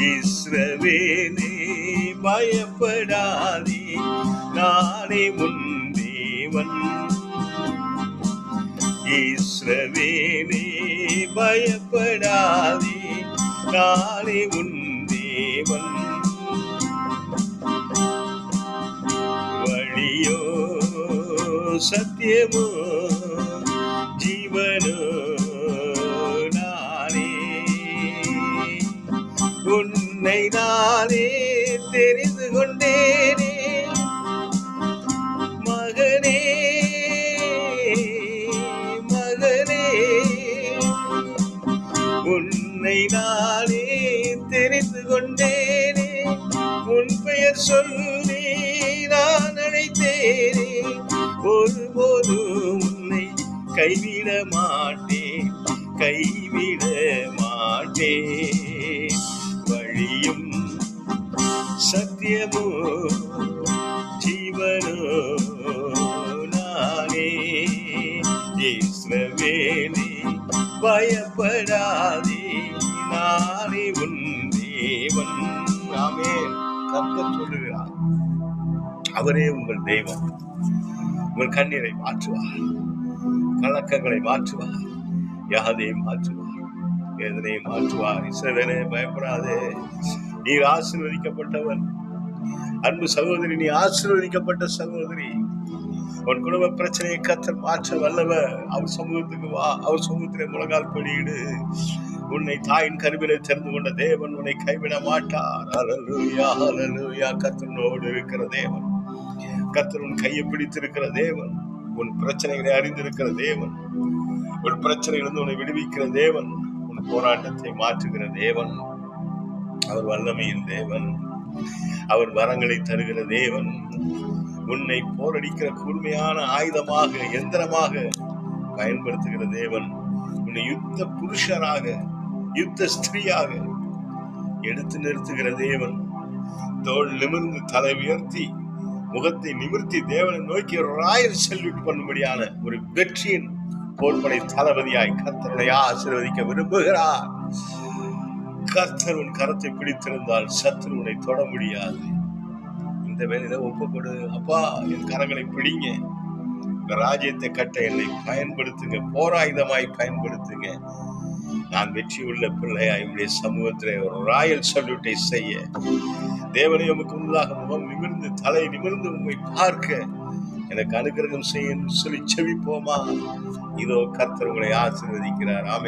இஸ்ரவேலே பயப்படாதே, நானே உன் தேவன். இஸ்ரவேலே பயப்படாதே, நானே உன் தேவன். வழியோ சத்தியமோ ஜீவனோ நானே, உன்னை நானே தெரிந்து கொண்டேனே மகனே, மகனே. உன்னை நானே தெரிந்து கொண்டேனே, உன் பெயர் சொல்லி நான் அழைத்தேனே. ஒருபோதும் உன்னை கைவிட மாட்டேன், கைவிட மாட்டேன். வழியும் சத்தியமோ ஜீவனோ நானே. இஸ்ரவேலே பயப்படாதே, நானே உன் தேவன். ஆமென். கர்த்தர் சொல்லுகிறார், அவரே உங்கள் தெய்வம். உங்கள் கண்ணீரை மாற்றுவார், கலக்கங்களை மாற்றுவார், யாதையை மாற்றுவார், வேதனையை மாற்றுவார். இஸ்ரவேலே பயப்படாதே, நீர் ஆசீர்வதிக்கப்பட்டவன். அன்பு சகோதரி, நீ ஆசீர்வதிக்கப்பட்ட சகோதரி. உன் குடும்ப பிரச்சனையை கர்த்தர் மாற்ற வல்லவர். அவர் சமூகத்துக்கு வா, அவர் சமூகத்திலே முழங்கால் படியிடு. உன்னை தாயின் கருவிலே தெரிந்து கொண்ட தேவன் உன்னை கைவிட மாட்டார். ஹல்லேலூயா, ஹல்லேலூயா. கர்த்தரோடு இருக்கிற தேவன், கர்த்தர் உன் கையை பிடித்திருக்கிற தேவன், உன் பிரச்சனைகளை அறிந்திருக்கிற தேவன், உன் பிரச்சனைகளிலிருந்து உன்னை விடுவிக்கிற தேவன், உன் போராட்டத்தை மாற்றுகிற தேவன். அவர் வல்லமையின் தேவன், அவர் வரங்களை தருகிற தேவன். உன்னை போரடிக்கிற கூர்மையான ஆயுதமாக, எந்திரமாக பயன்படுத்துகிற தேவன். உன்னை யுத்த புருஷராக, யுத்த ஸ்திரீயாக எடுத்து நிறுத்துகிற தேவன். தோள் நிமிர்ந்து தலை உயர்த்தி முகத்தை நிமிர்த்தி தேவனை நோக்கி ராயல் செல்யூட் பண்ணும்படியான ஒரு வெற்றியின் போர்படை தளபதியாய் கர்த்தரை ஆசீர்வதிக்க விரும்புகிறார். கர்த்தர் உன் கரத்தை பிடித்திருந்தால் சத்துரு உன்னை தொட முடியாது. இந்த வேலையில ஒப்புக்கொடு. அப்பா, என் கரங்களை பிடிங்க, இந்த ராஜ்யத்தை கட்ட என்னை பயன்படுத்துங்க, போராயுதமாய் பயன்படுத்துங்க. நான் வெற்றி உள்ள பிள்ளையாய் உடைய சமூகத்திலே ஒரு ராயல் சல்யூட்டை செய்ய, தேவனை உமக்கு முன்னதாக முகம் நிமிர்ந்து தலை நிமிர்ந்து உண்மை பார்க்க எனக்கு அனுகிரகம் செய்ய சொல்லி செவிப்போமா? இதோ கர்த்தர் உங்களை ஆசீர்வதிக்கிறார். ஆமென்.